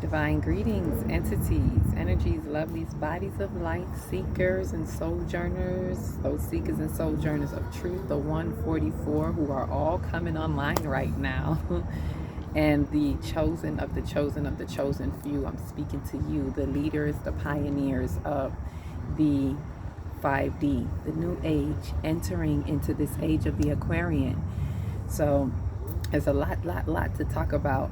Divine greetings, entities, energies, lovelies, bodies of light, seekers and sojourners, those seekers and sojourners of truth, the 144 who are all coming online right now, and the chosen of the chosen of the chosen few. I'm speaking to you, the leaders, the pioneers of the 5D, the new age, entering into this age of the Aquarian. So there's a lot to talk about,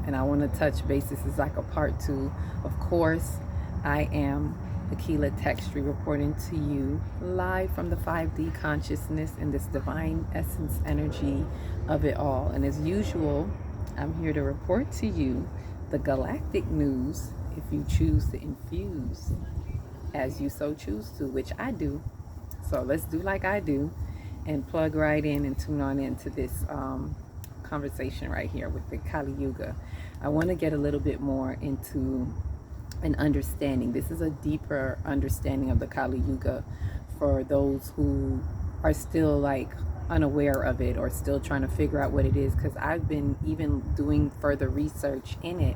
and I want to touch base. This is like a part two. Of course, I am Aquila Textry reporting to you live from the 5D consciousness and this divine essence energy of it all. And as usual, I'm here to report to you the galactic news if you choose to infuse as you so choose to, which I do. So let's do like I do and plug right in and tune on into this conversation right here with the Kali Yuga. I want to get a little bit more into an understanding. This is a deeper understanding of the Kali Yuga for those who are still like unaware of it or still trying to figure out what it is, because I've been even doing further research in it.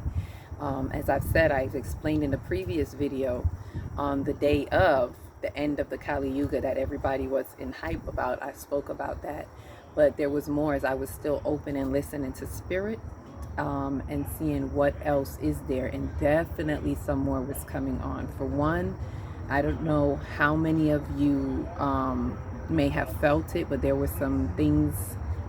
As I've said, I've explained in the previous video on the day of the end of the Kali Yuga that everybody was in hype about. I spoke about that, but there was more as I was still open and listening to spirit, and seeing what else is there, and definitely some more was coming on. For one, I don't know how many of you may have felt it, but there were some things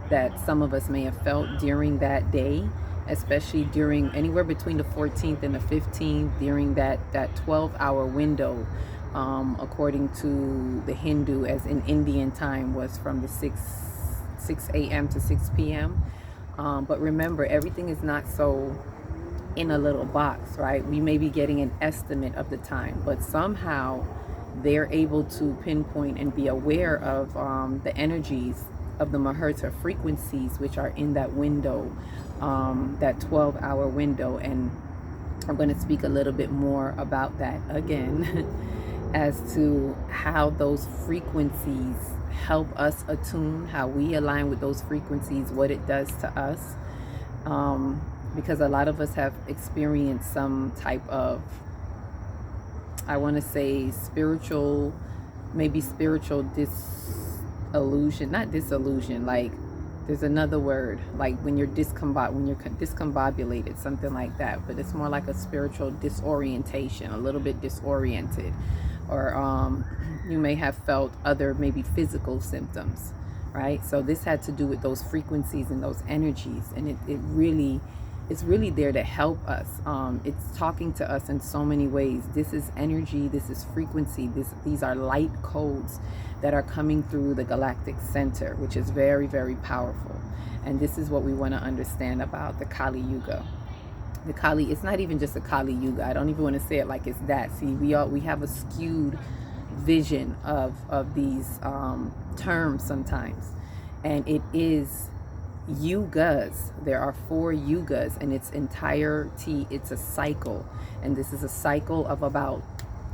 that some of us may have felt during that day, especially during anywhere between the 14th and the 15th, during that 12-hour window, according to the Hindu, as in Indian time, was from the 6 a.m. to 6 p.m. But remember, everything is not so in a little box, right? We may be getting an estimate of the time, but somehow they're able to pinpoint and be aware of the energies of the Mahertza frequencies, which are in that window, that 12-hour window. And I'm going to speak a little bit more about that again as to how those frequencies help us attune, how we align with those frequencies, what it does to us. Because a lot of us have experienced some type of, I want to say, spiritual, maybe spiritual disillusion, not disillusion, like there's another word, like when you're discombobulated, something like that, but it's more like a spiritual disorientation, a little bit disoriented, or you may have felt other maybe physical symptoms, right? So this had to do with those frequencies and those energies, and it's really there to help us. It's talking to us in so many ways. This is energy, this is frequency, these are light codes that are coming through the galactic center, which is very, very powerful. And this is what we want to understand about the Kali Yuga. The Kali, it's not even just a Kali Yuga. I don't even want to say it like it's that. See, we have a skewed vision of these terms sometimes, and it is yugas. There are 4 yugas, and its entirety, it's a cycle, and this is a cycle of about,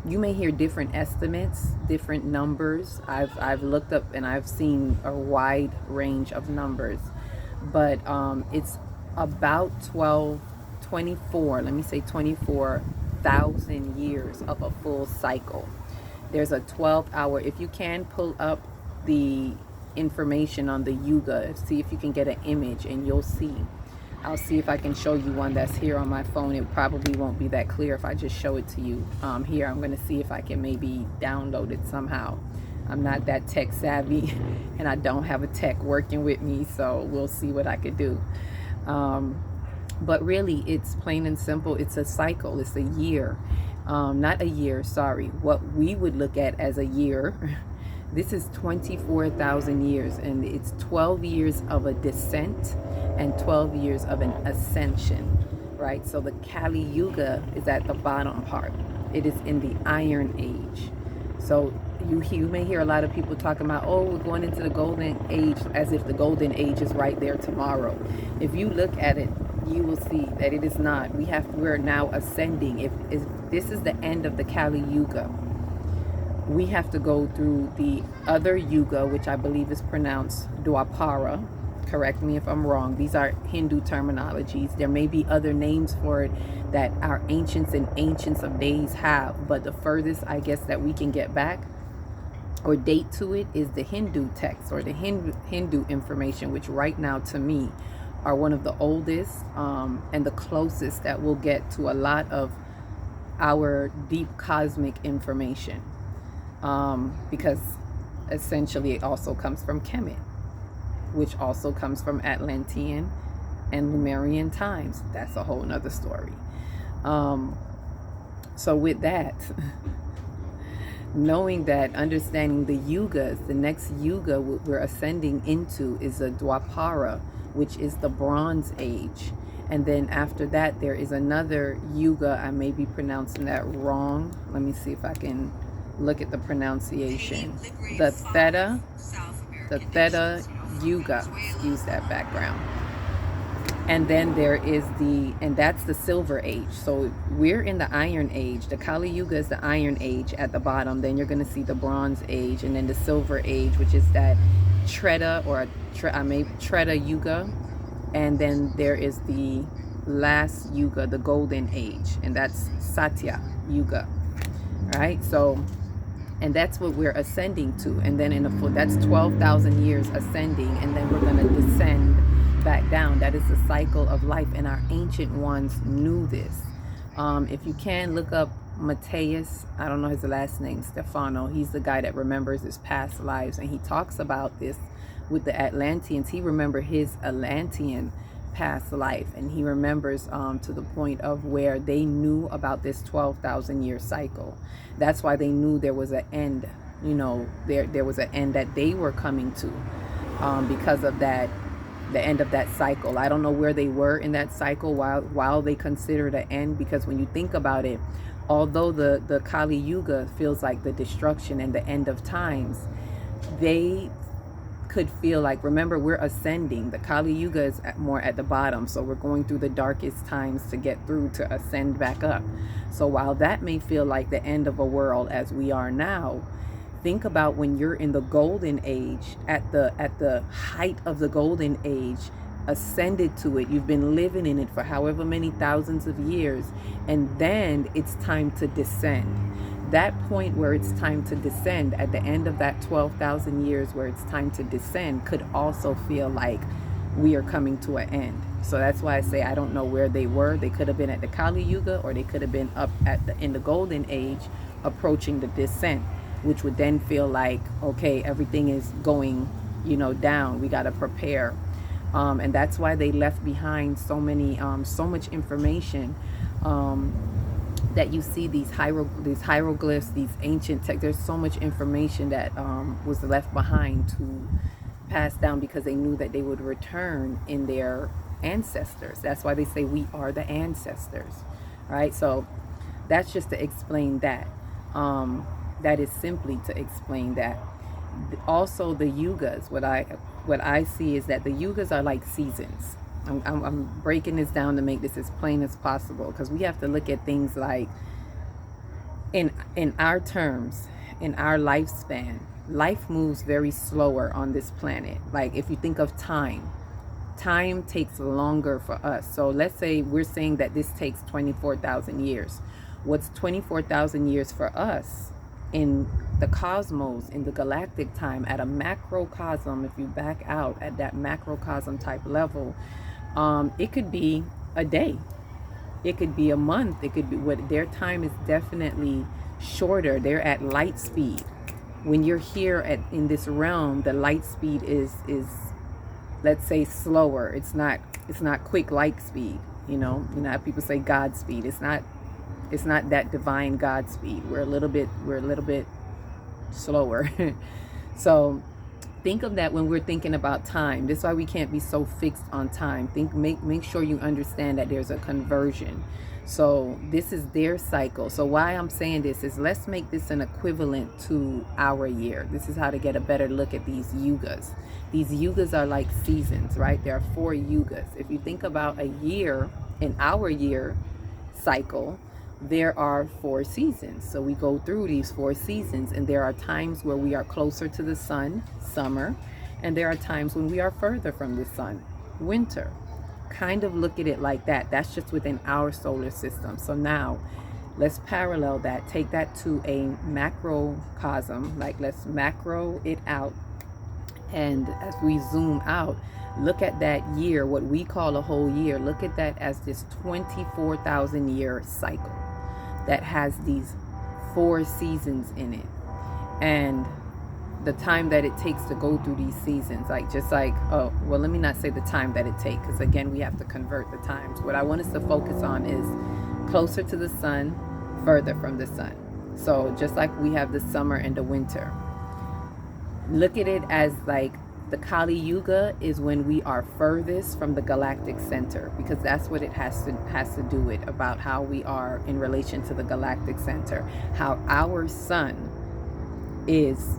you may hear different estimates, different numbers. I've looked up and I've seen a wide range of numbers, but it's about 24, let me say 24,000 years of a full cycle. There's a 12-hour, if you can pull up the information on the Yuga, see if you can get an image, and you'll see. I'll see if I can show you one that's here on my phone. It probably won't be that clear if I just show it to you. Here, I'm going to see if I can maybe download it somehow. I'm not that tech savvy, and I don't have a tech working with me, so we'll see what I could do. But really, it's plain and simple. It's a cycle. It's a year. Not a year, sorry. What we would look at as a year, this is 24,000 years, and it's 12 years of a descent and 12 years of an ascension, right? So the Kali Yuga is at the bottom part. It is in the Iron Age. So you may hear a lot of people talking about, oh, we're going into the Golden Age, as if the Golden Age is right there tomorrow. If you look at it, you will see that it is not. We're now ascending. If this is the end of the Kali Yuga, we have to go through the other Yuga, which I believe is pronounced Dwapara, Correct me if I'm wrong. These are Hindu terminologies. There may be other names for it that our ancients and ancients of days have, but the furthest I guess that we can get back or date to it is the Hindu text or the Hindu information, which right now to me are one of the oldest and the closest that we'll get to a lot of our deep cosmic information, because essentially it also comes from Kemet, which also comes from Atlantean and Lemurian times. That's a whole nother story. So with that, knowing that, understanding the yugas, the next yuga we're ascending into is a Dwapara, which is the Bronze Age. And then after that, there is another yuga. I may be pronouncing that wrong. Let me see if I can look at the pronunciation. The Theta Yuga. Excuse that background. And then there is and that's the Silver Age. So we're in the Iron Age. The Kali Yuga is the Iron Age at the bottom. Then you're going to see the Bronze Age, and then the Silver Age, which is that Treta Treta Yuga. And then there is the last Yuga, the Golden Age, and that's Satya Yuga. Right? So, and that's what we're ascending to. And then that's 12,000 years ascending, and then we're going to descend back down. That is the cycle of life, and our ancient ones knew this. If you can look up Mateus, I don't know his last name, Stefano. He's the guy that remembers his past lives, and he talks about this with the Atlanteans. He remembered his Atlantean past life, and he remembers to the point of where they knew about this 12,000 year cycle. That's why they knew there was an end. There was an end that they were coming to, because of that. The end of that cycle. I don't know where they were in that cycle while they considered an end, because when you think about it, although the Kali Yuga feels like the destruction and the end of times, they could feel like, remember, we're ascending. The Kali Yuga is more at the bottom, so we're going through the darkest times to get through to ascend back up. So while that may feel like the end of a world as we are now, think about when you're in the golden age, at the height of the golden age, ascended to it. You've been living in it for however many thousands of years, and then it's time to descend. That point where it's time to descend, at the end of that 12,000 years where it's time to descend, could also feel like we are coming to an end. So that's why I say I don't know where they were. They could have been at the Kali Yuga, or they could have been up in the golden age, approaching the descent, which would then feel like, okay, everything is going, down. We got to prepare. And that's why they left behind so much information, that you see these hieroglyphs, these ancient texts. There's so much information that was left behind to pass down, because they knew that they would return in their ancestors. That's why they say we are the ancestors, right? So that's just to explain that. That is simply to explain that. Also, the yugas, what I see is that the yugas are like seasons. I'm breaking this down to make this as plain as possible, because we have to look at things like, in our terms, in our lifespan, life moves very slower on this planet. Like, if you think of time takes longer for us. So let's say we're saying that this takes 24,000 years. What's 24,000 years for us in the cosmos, in the galactic time, at a macrocosm, if you back out at that macrocosm type level, it could be a day, it could be a month, it could be what their time is definitely shorter. They're at light speed. When you're here in this realm, the light speed is let's say slower. It's not quick light speed. How people say God speed. It's not that divine God speed. We're a little bit slower. So think of that when we're thinking about time. That's why we can't be so fixed on time. Make sure you understand that there's a conversion. So this is their cycle. So why I'm saying this is, let's make this an equivalent to our year. This is how to get a better look at these yugas. These yugas are like seasons, right? There are 4 yugas. If you think about a year, in our year cycle, there are 4 seasons. So we go through these 4 seasons, and there are times where we are closer to the sun, summer, And there are times when we are further from the sun, winter. Kind of look at it like that. That's just within our solar system. So now let's parallel that, take that to a macrocosm, like let's macro it out. And as we zoom out, look at that year, what we call a whole year. Look at that as this 24,000 year cycle that has these 4 seasons in it. And the time that it takes to go through these seasons, like just like, oh, well, let me not say the time that it takes, because again, we have to convert the times. What I want us to focus on is closer to the sun, further from the sun. So just like we have the summer and the winter, look at it as like the Kali Yuga is when we are furthest from the galactic center, because that's what it has to do with, about how we are in relation to the galactic center, how our sun is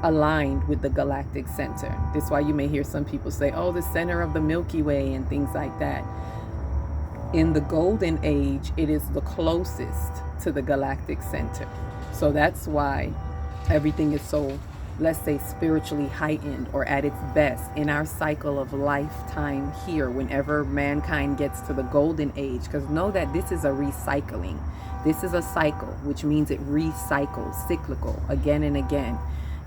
aligned with the galactic center. That's why you may hear some people say, oh, the center of the Milky Way and things like that. In the golden age, it is the closest to the galactic center. So that's why everything is so, let's say, spiritually heightened or at its best in our cycle of lifetime here, whenever mankind gets to the golden age. Because know that this is a recycling. This is a cycle, which means it recycles, cyclical, again and again.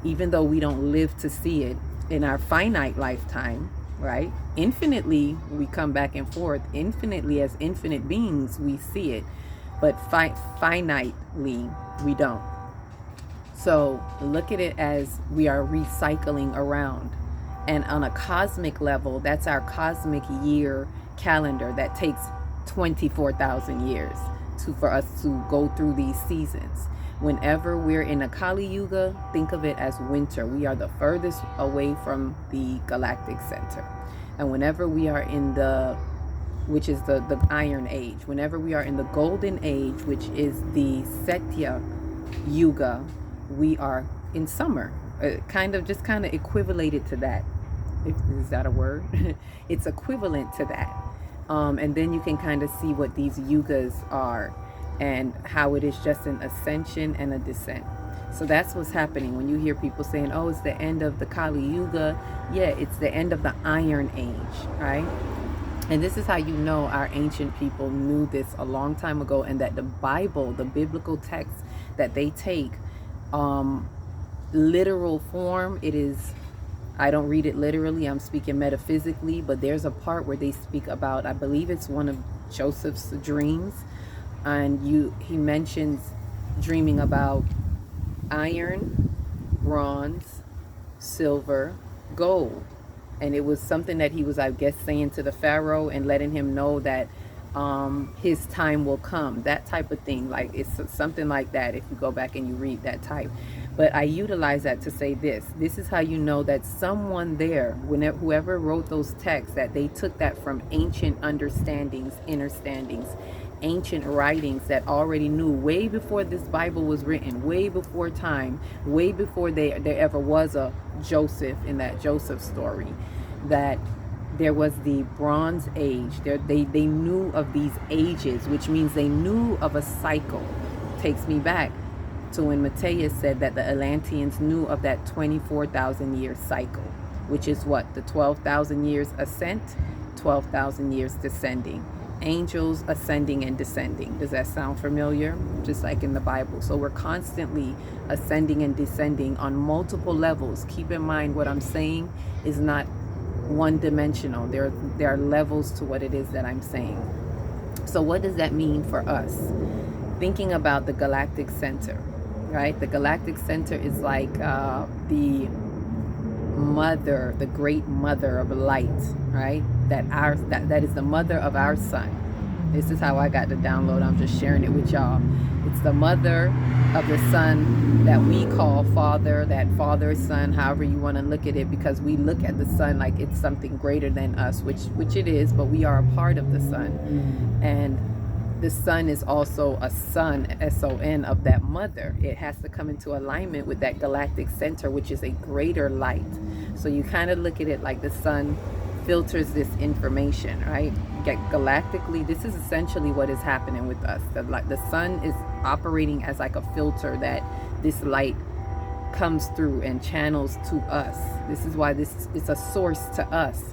Even though we don't live to see it in our finite lifetime, right? Infinitely, we come back and forth. Infinitely, as infinite beings, we see it. But finitely, we don't. So look at it as we are recycling around. And on a cosmic level, that's our cosmic year calendar that takes 24,000 years for us to go through these seasons. Whenever we're in a Kali Yuga, think of it as winter. We are the furthest away from the galactic center. And whenever we are in the, which is the Iron Age, whenever we are in the Golden Age, which is the Satya Yuga, we are in summer. Kind of equivalated to that. Is that a word? It's equivalent to that. And then you can kind of see what these yugas are, and how it is just an ascension and a descent. So that's what's happening when you hear people saying, oh, it's the end of the Kali Yuga. Yeah, it's the end of the Iron Age, right? And this is how you know our ancient people knew this a long time ago, and that the Bible, the biblical text that they take, literal form, it is, I don't read it literally, I'm speaking metaphysically, but there's a part where they speak about, I believe it's one of Joseph's dreams, and he mentions dreaming about iron, bronze, silver, gold. And it was something that he was, I guess, saying to the Pharaoh and letting him know that his time will come, that type of thing. Like, it's something like that if you go back and you read that type. But I utilize that to say this is how you know that someone there, whoever wrote those texts, that they took that from ancient understandings, understandings, ancient writings that already knew way before this Bible was written, way before time, way before there ever was a Joseph in that Joseph story, that there was the Bronze Age. They knew of these ages, which means they knew of a cycle. Takes me back to when Matthias said that the Atlanteans knew of that 24,000 year cycle, which is what? The 12,000 years ascent, 12,000 years descending. Angels ascending and descending. Does that sound familiar? Just like in the Bible. So we're constantly ascending and descending on multiple levels. Keep in mind, what I'm saying is not one-dimensional. There are levels to what it is that I'm saying. So what does that mean for us? Thinking about the galactic center, right? The galactic center is like the mother, the great mother of light, right? That is the mother of our sun. This is how I got the download. I'm just sharing it with y'all. It's the mother of the sun that we call father, that father, son, however you want to look at it, because we look at the sun like it's something greater than us, which it is, but we are a part of the sun. And the sun is also a son, S-O-N, of that mother. It has to come into alignment with that galactic center, which is a greater light. So you kind of look at it like the sun filters this information, right? Galactically, this is essentially what is happening with us. The sun is operating as like a filter that this light comes through and channels to us. This is why this is a source to us,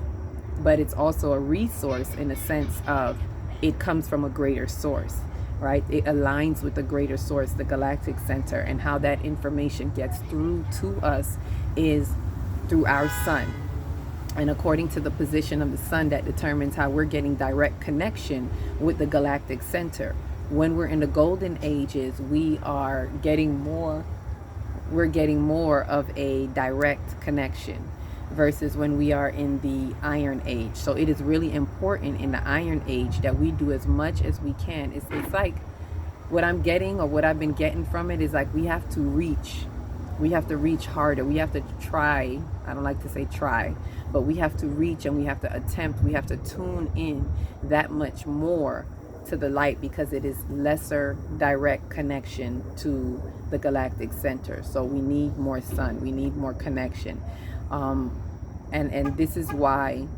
but it's also a resource in a sense of it comes from a greater source, right? It aligns with the greater source, the galactic center, and how that information gets through to us is through our sun. And according to the position of the sun, that determines how we're getting direct connection with the galactic center. When we're in the golden ages, we are getting more, we're getting more of a direct connection versus when we are in the iron age. So it is really important in the iron age that we do as much as we can. It's like what I'm getting, or what I've been getting from it, is like we have to reach harder. We have to try. I don't like to say try, but we have to reach, and we have to attempt, we have to tune in that much more to the light, because it is lesser direct connection to the galactic center. So we need more sun, we need more connection. And this is why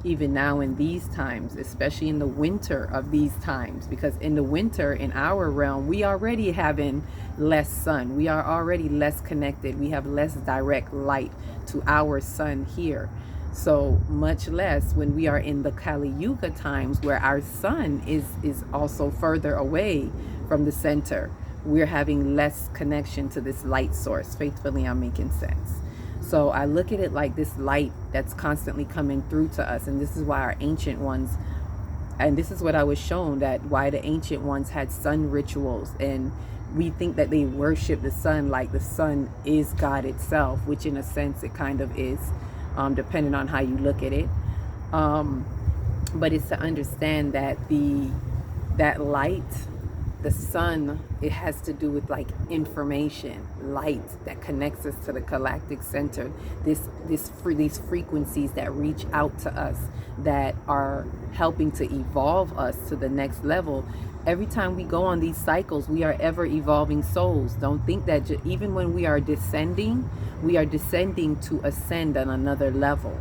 even now in these times, especially in the winter of these times, because in the winter in our realm, we already having less sun, we are already less connected, we have less direct light to our sun here. So much less when we are in the Kali Yuga times, where our sun is also further away from the center, we're having less connection to this light source. Faithfully, I'm making sense. So I look at it like this light that's constantly coming through to us. And this is why our ancient ones, and this is what I was shown, that why the ancient ones had sun rituals. And we think that they worship the sun like the sun is God itself, which in a sense it kind of is, depending on how you look at it. But it's to understand that that light, the sun, it has to do with like information, light that connects us to the galactic center. These frequencies that reach out to us, that are helping to evolve us to the next level. Every time we go on these cycles, we are ever evolving souls. Don't think that even when we are descending to ascend on another level.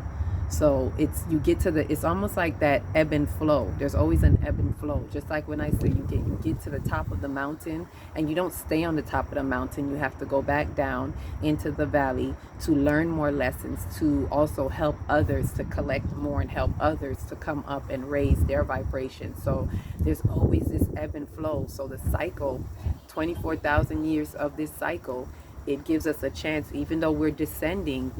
So you get to it's almost like that ebb and flow. There's always an ebb and flow. Just like when I say you get to the top of the mountain, and you don't stay on the top of the mountain. You have to go back down into the valley to learn more lessons, to also help others to collect more, and help others to come up and raise their vibration. So there's always this ebb and flow. So the cycle, 24,000 years of this cycle, it gives us a chance. Even though we're descending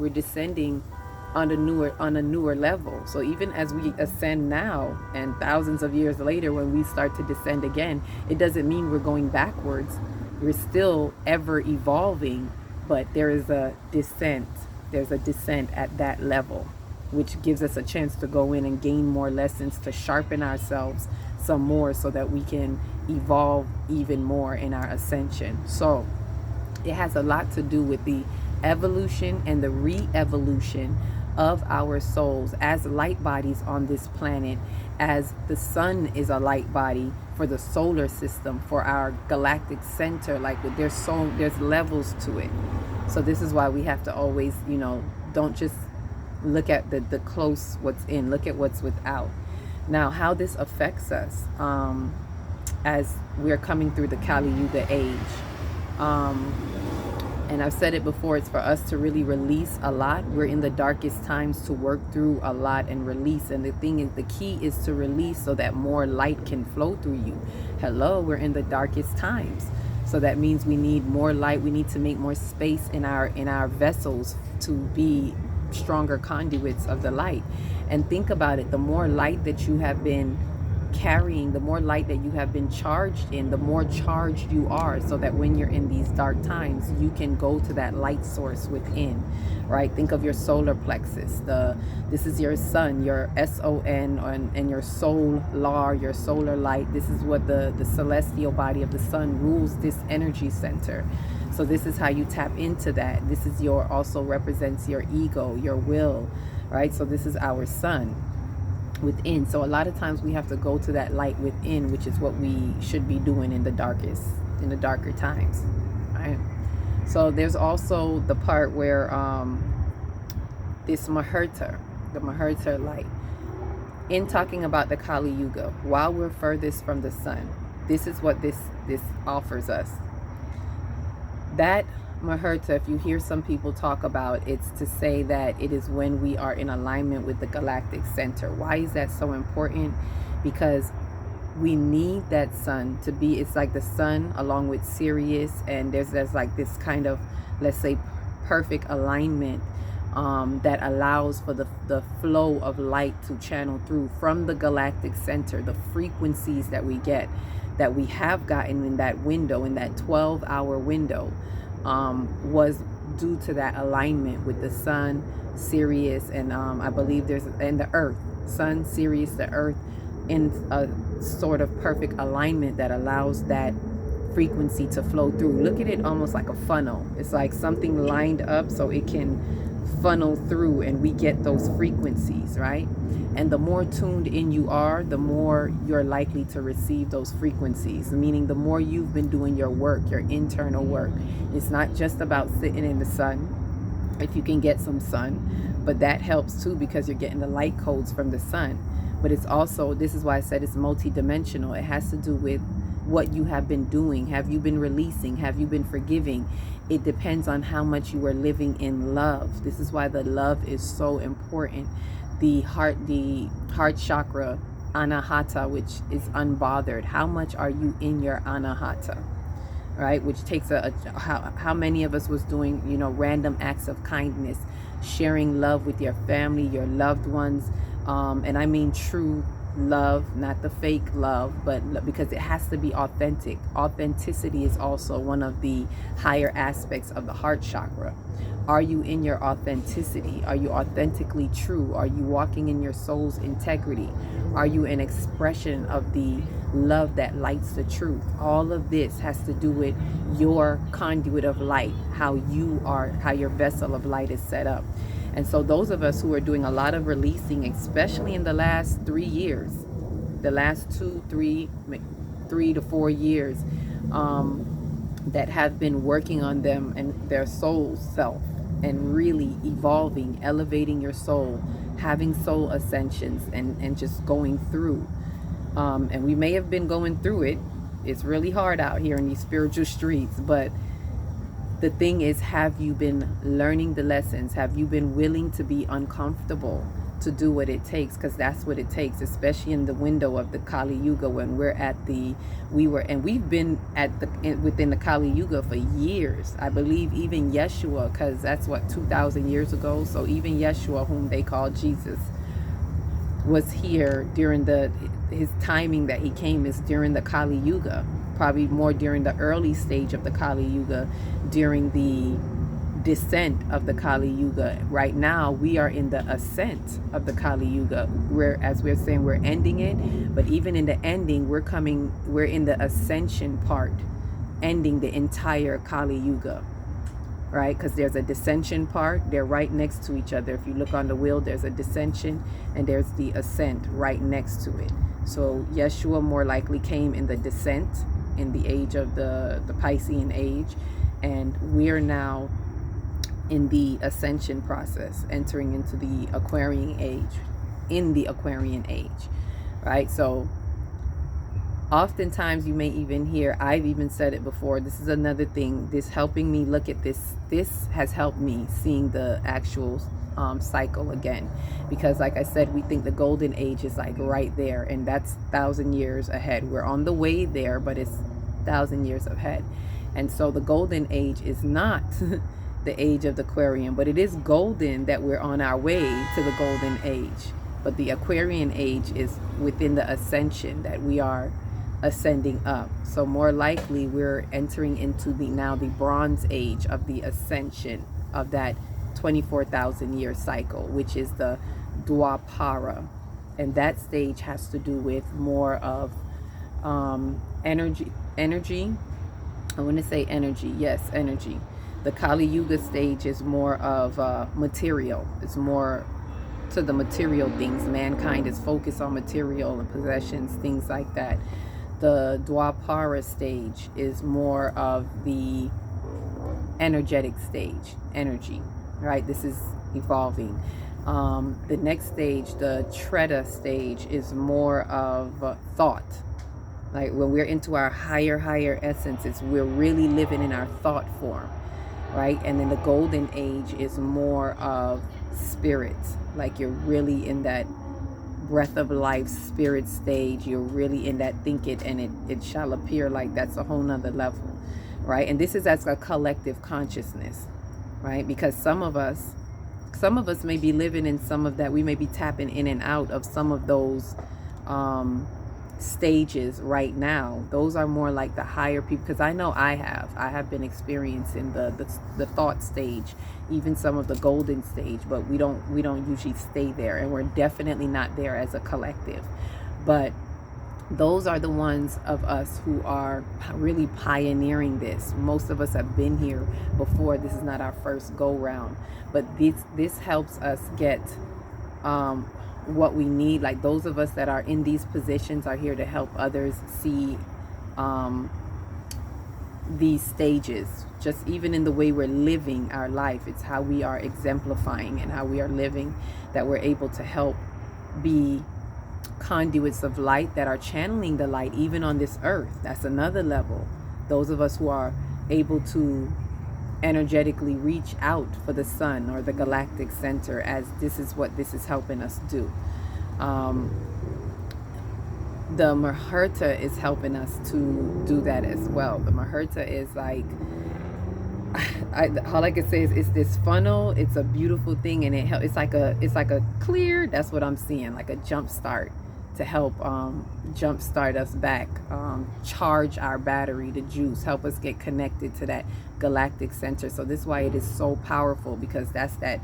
on a newer level. So even as we ascend now, and thousands of years later when we start to descend again, it doesn't mean we're going backwards. We're still ever evolving, but there is a descent. There's a descent at that level, which gives us a chance to go in and gain more lessons, to sharpen ourselves some more, so that we can evolve even more in our ascension. So it has a lot to do with the evolution and the re-evolution of our souls as light bodies on this planet, as the sun is a light body for the solar system, for our galactic center. Like there's levels to it. So this is why we have to always, don't just look at the close what's in, look at what's without. Now, how this affects us as we're coming through the Kali Yuga age. And I've said it before, it's for us to really release a lot. We're in the darkest times to work through a lot and release. And the key is to release so that more light can flow through you. Hello, we're in the darkest times. So that means we need more light. We need to make more space in our vessels to be stronger conduits of the light. And think about it, the more light that you have been carrying, the more light that you have been charged in, the more charged you are, so that when you're in these dark times, you can go to that light source within, right? Think of your solar plexus. This is your sun, your SON, and your solar, your solar light. This is what the celestial body of the sun rules, this energy center. So this is how you tap into that. This is also represents your ego, your will, right? So this is our sun within. So a lot of times we have to go to that light within, which is what we should be doing in the darker times, right? So there's also the part where this Muhurta, the Muhurta light, in talking about the Kali Yuga, while we're furthest from the sun, this is what this offers us. That Maherta, if you hear some people talk about, it's to say that it is when we are in alignment with the galactic center. Why is that so important? Because we need that sun to be, it's like the sun along with Sirius, and there's like this kind of, let's say, perfect alignment that allows for the flow of light to channel through from the galactic center. The frequencies that we get, that we have gotten in that window, in that 12-hour window, was due to that alignment with the sun, Sirius, and I believe and the earth, sun, Sirius, the earth, in a sort of perfect alignment that allows that frequency to flow through. Look at it almost like a funnel. It's like something lined up so it can funnel through, and we get those frequencies, right? And the more tuned in you are, the more you're likely to receive those frequencies, meaning the more you've been doing your work, your internal work. It's not just about sitting in the sun, if you can get some sun, but that helps too, because you're getting the light codes from the sun. But it's also, this is why I said it's multidimensional. It has to do with what you have been doing. Have you been releasing? Have you been forgiving? It depends on how much you are living in love. This is why the love is so important. The heart chakra, anahata, which is unbothered. How much are you in your anahata? Right, which takes how many of us was doing, random acts of kindness, sharing love with your family, your loved ones, and I mean true love, not the fake love, but because it has to be authentic. Authenticity is also one of the higher aspects of the heart chakra. Are you in your authenticity? Are you authentically true? Are you walking in your soul's integrity? Are you an expression of the love that lights the truth? All of this has to do with your conduit of light, how you are, how your vessel of light is set up. And so those of us who are doing a lot of releasing, especially in the last 3 years, the last 3 to 4 years, that have been working on them and their soul self, and really evolving, elevating your soul, having soul ascensions, and just going through. And we may have been going through it. It's really hard out here in these spiritual streets, but the thing is, have you been learning the lessons? Have you been willing to be uncomfortable to do what it takes? Because that's what it takes, especially in the window of the Kali Yuga, when we've been within the Kali Yuga for years. I believe even Yeshua, because that's what, 2,000 years ago. So even Yeshua, whom they call Jesus, was here during his timing that he came is during the Kali Yuga. Probably more during the early stage of the Kali Yuga, during the descent of the Kali Yuga. Right now, we are in the ascent of the Kali Yuga. As we're saying, we're ending it, but even in the ending, we're in the ascension part, ending the entire Kali Yuga, right? Because there's a descension part. They're right next to each other. If you look on the wheel, there's a descension and there's the ascent right next to it. So Yeshua more likely came in the descent, in the age of the Piscean age, and we're now in the ascension process, entering into the Aquarian age, right? So oftentimes you may even hear, I've even said it before, this is another thing, this helping me look at this has helped me seeing the actual cycle again, because like I said, we think the golden age is like right there, and that's 1,000 years ahead. We're on the way there, but it's 1,000 years ahead. And so the golden age is not the age of the Aquarian, but it is golden that we're on our way to the golden age. But the Aquarian age is within the ascension, that we are ascending up. So more likely we're entering into the bronze age of the ascension of that 24,000 year cycle, which is the Dwapara. And that stage has to do with more of energy. I want to say energy. Yes, energy. The Kali Yuga stage is more of material. It's more to the material things. Mankind is focused on material and possessions, things like that. The Dwapara stage is more of the energetic stage, energy, right? This is evolving. The next stage, the Treta stage, is more of thought. Like when we're into our higher essences, we're really living in our thought form. right? And then the golden age is more of spirit, like you're really in that breath of life spirit stage. You're really in that think it and it shall appear, like that's a whole nother level, right? And this is as a collective consciousness, right? Because some of us may be living in some of that. We may be tapping in and out of some of those stages right now. Those are more like the higher people, because I know I have been experiencing the thought stage, even some of the golden stage, but we don't usually stay there, and we're definitely not there as a collective. But those are the ones of us who are really pioneering this. Most of us have been here before. This is not our first go round, but this helps us get what we need. Like those of us that are in these positions are here to help others see these stages, just even in the way we're living our life. It's how we are exemplifying and how we are living that we're able to help be conduits of light that are channeling the light even on this earth. That's another level. Those of us who are able to energetically reach out for the sun or the galactic center, as this is what this is helping us do. The Mahurta is helping us to do that as well. The Mahurta is like, all I can say is it's this funnel. It's a beautiful thing, and it's like a clear. That's what I'm seeing, like a jump start to help jump start us back, charge our battery, the juice, help us get connected to that galactic center. So this is why it is so powerful, because that's that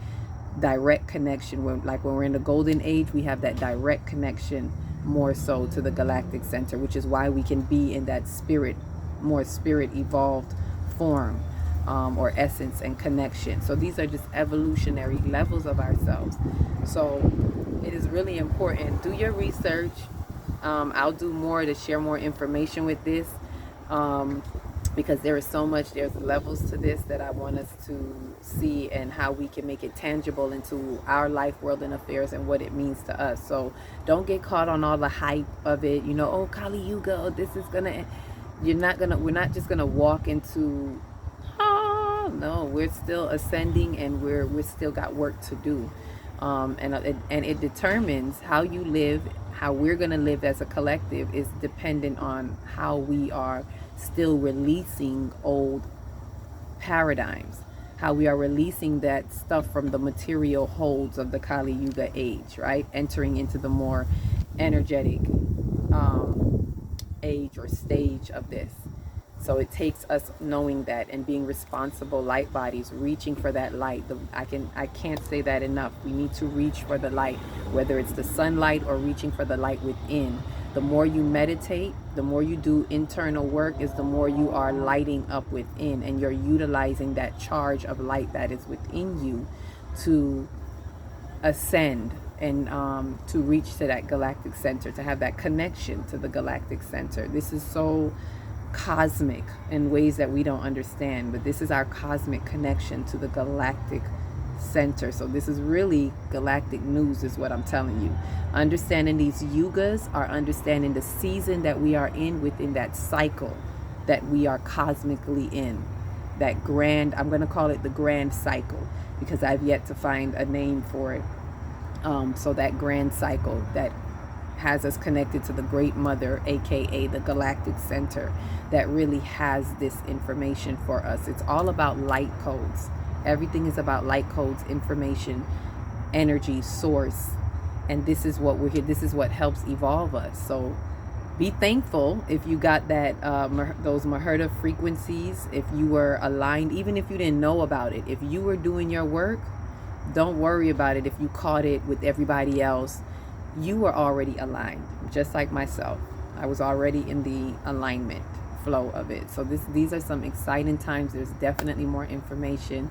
direct connection. When we're in the golden age, we have that direct connection more so to the galactic center, which is why we can be in that spirit, more spirit evolved form, or essence and connection. So these are just evolutionary levels of ourselves. So it is really important. Do your research. I'll do more to share more information with this, because there is so much, there's levels to this that I want us to see, and how we can make it tangible into our life, world, and affairs, and what it means to us. So don't get caught on all the hype of it. Oh, Kali Yuga, oh, this is gonna, we're not just gonna walk into, oh no, we're still ascending, and we're still got work to do. And it determines how you live. How we're going to live as a collective is dependent on how we are still releasing old paradigms, how we are releasing that stuff from the material holds of the Kali Yuga age, right? Entering into the more energetic age or stage of this. So it takes us knowing that and being responsible light bodies, reaching for that light. I can't say that enough. We need to reach for the light, whether it's the sunlight or reaching for the light within. The more you meditate, the more you do internal work, is the more you are lighting up within, and you're utilizing that charge of light that is within you to ascend and to reach to that galactic center, to have that connection to the galactic center. This is so cosmic in ways that we don't understand, but this is our cosmic connection to the galactic center. So this is really galactic news, is what I'm telling you. Understanding these yugas are understanding the season that we are in within that cycle that we are cosmically in. That grand, I'm going to call it the grand cycle, because I've yet to find a name for it. So that grand cycle that has us connected to the Great Mother, aka the galactic center, that really has this information for us. It's all about light codes. Everything is about light codes, information, energy, source, and this is what we're here. This is what helps evolve us. So be thankful if you got that those Mahurta frequencies, if you were aligned, even if you didn't know about it. If you were doing your work, don't worry about it if you caught it with everybody else. You were already aligned, just like myself. I was already in the alignment flow of it. So these are some exciting times. There's definitely more information.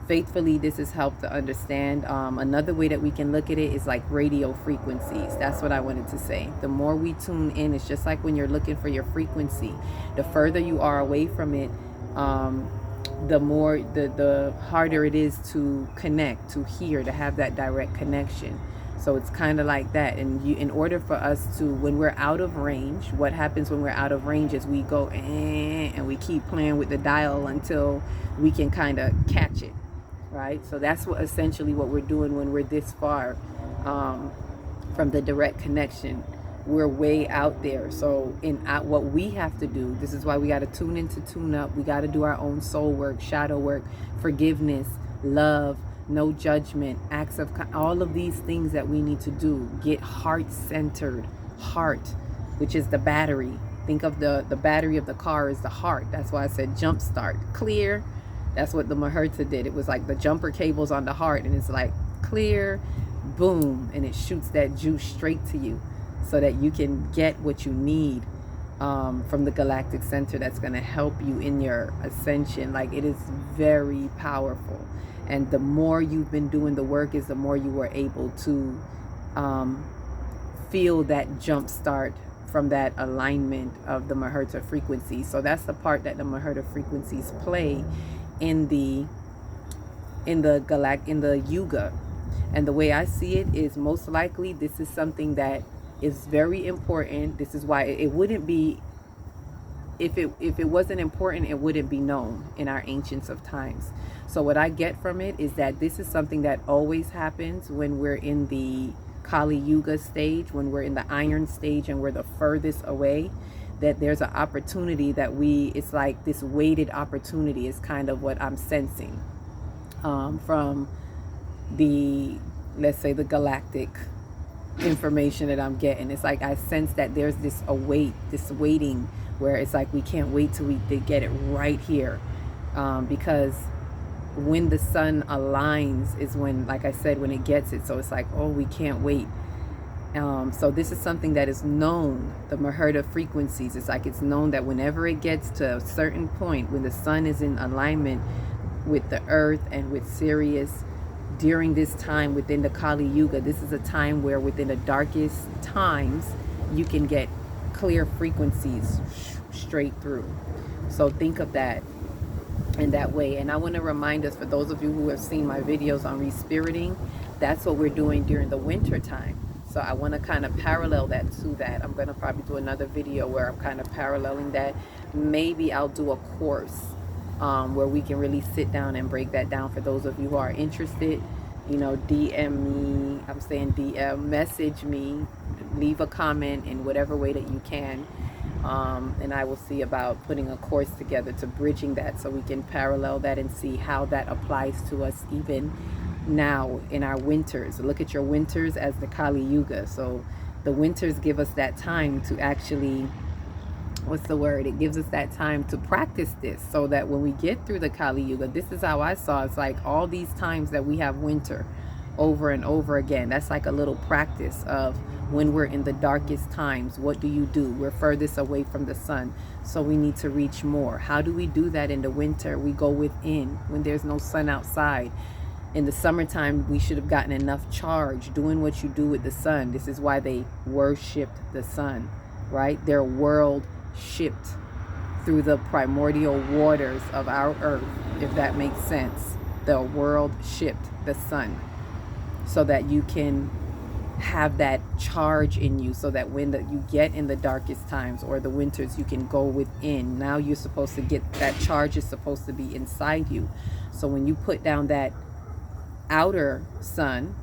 Faithfully, this has helped to understand. Another way that we can look at it is like radio frequencies. That's what I wanted to say. The more we tune in, it's just like when you're looking for your frequency. The further you are away from it, the harder it is to connect, to hear, to have that direct connection. So it's kind of like that. And in order for us to, when we're out of range, what happens when we're out of range is we go and we keep playing with the dial until we can kind of catch it, right? So that's what essentially what we're doing when we're this far from the direct connection. We're way out there. So what we have to do, this is why we got to tune in to tune up. We got to do our own soul work, shadow work, forgiveness, love, no judgment, acts of all of these things that we need to do. Get heart centered. Heart, which is the battery. Think of the battery of the car is the heart. That's why I said jump start. Clear. That's what the Maherta did. It was like the jumper cables on the heart, and it's like clear, boom, and it shoots that juice straight to you so that you can get what you need from the galactic center that's going to help you in your ascension. Like, it is very powerful. And the more you've been doing the work is the more you were able to feel that jump start from that alignment of the Maherta frequency. So that's the part that the Maherta frequencies play in the Yuga. And the way I see it is, most likely this is something that is very important. This is why it wouldn't be, if it wasn't important, it wouldn't be known in our ancients of times. So what I get from it is that this is something that always happens when we're in the Kali Yuga stage, when we're in the iron stage and we're the furthest away, that there's an opportunity that it's like this weighted opportunity is kind of what I'm sensing from the, let's say, the galactic information that I'm getting. It's like I sense that there's this waiting where it's like we can't wait till we get it right here, because when the sun aligns is when, like I said, when it gets it. So it's like, oh, we can't wait. So this is something that is known, the Maherta frequencies. It's like it's known that whenever it gets to a certain point, when the sun is in alignment with the earth and with Sirius, during this time within the Kali Yuga, this is a time where within the darkest times you can get clear frequencies straight through. So think of that in that way. And I want to remind us, for those of you who have seen my videos on respiriting, that's what we're doing during the winter time. So I want to kind of parallel that to that. I'm going to probably do another video where I'm kind of paralleling that. Maybe I'll do a course where we can really sit down and break that down. For those of you who are interested, you know, DM me, I'm saying DM, message me, leave a comment in whatever way that you can, and I will see about putting a course together to bridging that, so we can parallel that and see how that applies to us even now in our winters. Look at your winters as the Kali Yuga. So the winters give us that time to actually, what's the word? It gives us that time to practice this, so that when we get through the Kali Yuga, this is how I saw it. It's like all these times that we have winter over and over again. That's like a little practice of when we're in the darkest times, what do you do? We're furthest away from the sun, so we need to reach more. How do we do that in the winter? We go within when there's no sun outside. In the summertime, we should have gotten enough charge doing what you do with the sun. This is why they worshipped the sun, right? Their world shipped through the primordial waters of our earth, if that makes sense. The world shipped the sun so that you can have that charge in you, so that when you get in the darkest times or the winters, you can go within. Now you're supposed to get that charge, is supposed to be inside you. So when you put down that outer sun,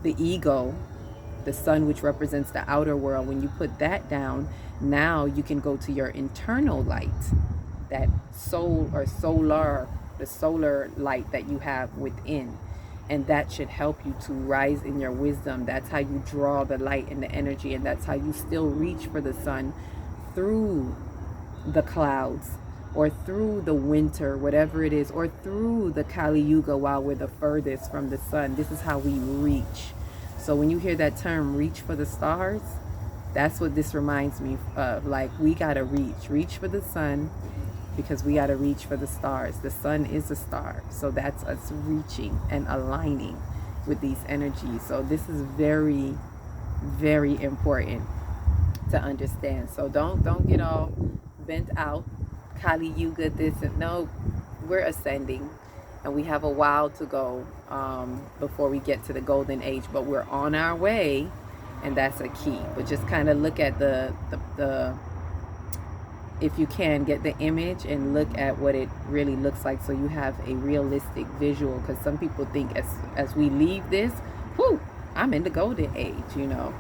the ego, the sun which represents the outer world, when you put that down, now you can go to your internal light, that soul or solar, the solar light that you have within. And that should help you to rise in your wisdom. That's how you draw the light and the energy, and that's how you still reach for the sun through the clouds, or through the winter, whatever it is, or through the Kali Yuga while we're the furthest from the sun. This is how we reach. So when you hear that term, reach for the stars, that's what this reminds me of. Like, we gotta reach for the sun, because we gotta reach for the stars. The sun is a star, so that's us reaching and aligning with these energies. So this is very, very important to understand. So don't get all bent out. Kali Yuga this and no, we're ascending. and we have a while to go before we get to the golden age, but we're on our way, and that's a key. But just kind of look at the if you can, get the image and look at what it really looks like, so you have a realistic visual. Because some people think as we leave this, whoo, I'm in the golden age, you know.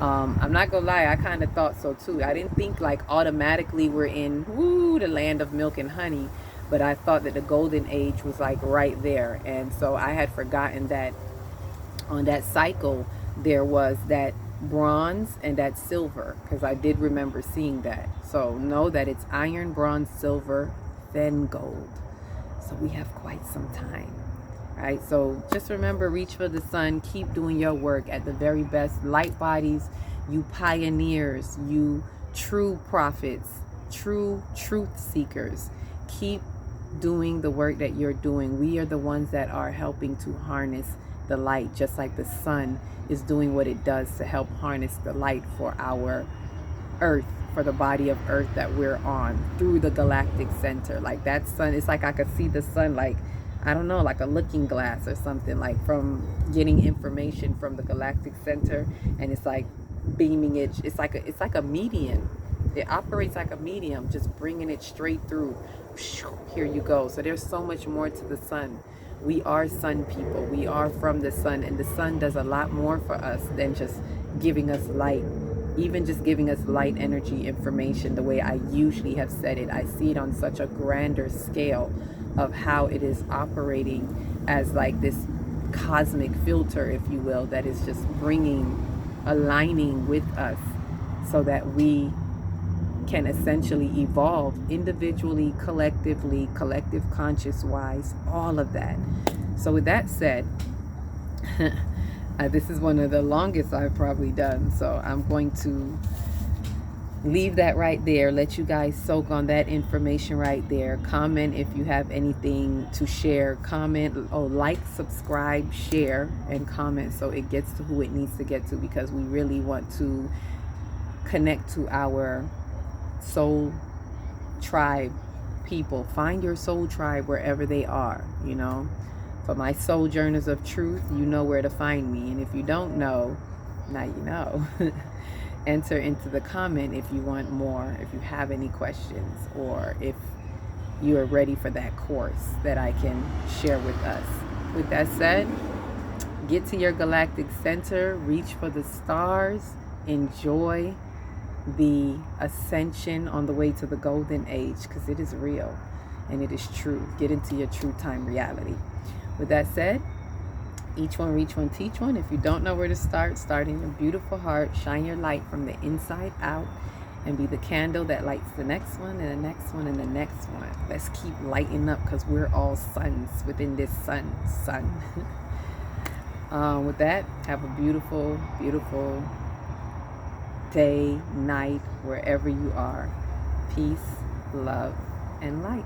I'm not gonna lie, I kind of thought so too. I didn't think like automatically we're in the land of milk and honey, but I thought that the golden age was like right there. And so I had forgotten that on that cycle there was that bronze and that silver, because I did remember seeing that. So know that it's iron, bronze, silver, then gold. So we have quite some time. Right, so just remember, reach for the sun, keep doing your work at the very best. Light bodies, you pioneers, you true prophets, true truth seekers, keep doing the work that you're doing. We are the ones that are helping to harness the light, just like the sun is doing what it does to help harness the light for our earth, for the body of earth that we're on, through the galactic center. Like that sun, it's like I could see the sun, like, I don't know, like a looking glass or something, like from getting information from the galactic center, and it's like beaming it. It's like a medium. It operates like a medium, just bringing it straight through. Here you go. So there's so much more to the sun. We are sun people. We are from the sun, and the sun does a lot more for us than just giving us light. Even just giving us light energy information, the way I usually have said it, I see it on such a grander scale of how it is operating as like this cosmic filter, if you will, that is just aligning with us so that we can essentially evolve individually, collectively, collective conscious wise, all of that. So with that said, this is one of the longest I've probably done, so I'm going to leave that right there, let you guys soak on that information right there. Comment if you have anything to share. Comment, like, subscribe, share, and comment so it gets to who it needs to get to, because we really want to connect to our soul tribe people. Find your soul tribe wherever they are, you know. For my sojourners of truth, you know where to find me. And if you don't know, now you know. Enter into the comment if you want more, if you have any questions, or if you are ready for that course that I can share with us. With that said, get to your galactic center, reach for the stars, enjoy the ascension on the way to the golden age, because it is real and it is true. Get into your true time reality. With that said, each one, reach one, teach one. If you don't know where to start in your beautiful heart. Shine your light from the inside out and be the candle that lights the next one and the next one and the next one. Let's keep lighting up, because we're all suns within this sun. With that, have a beautiful, beautiful day, night, wherever you are. Peace, love, and light.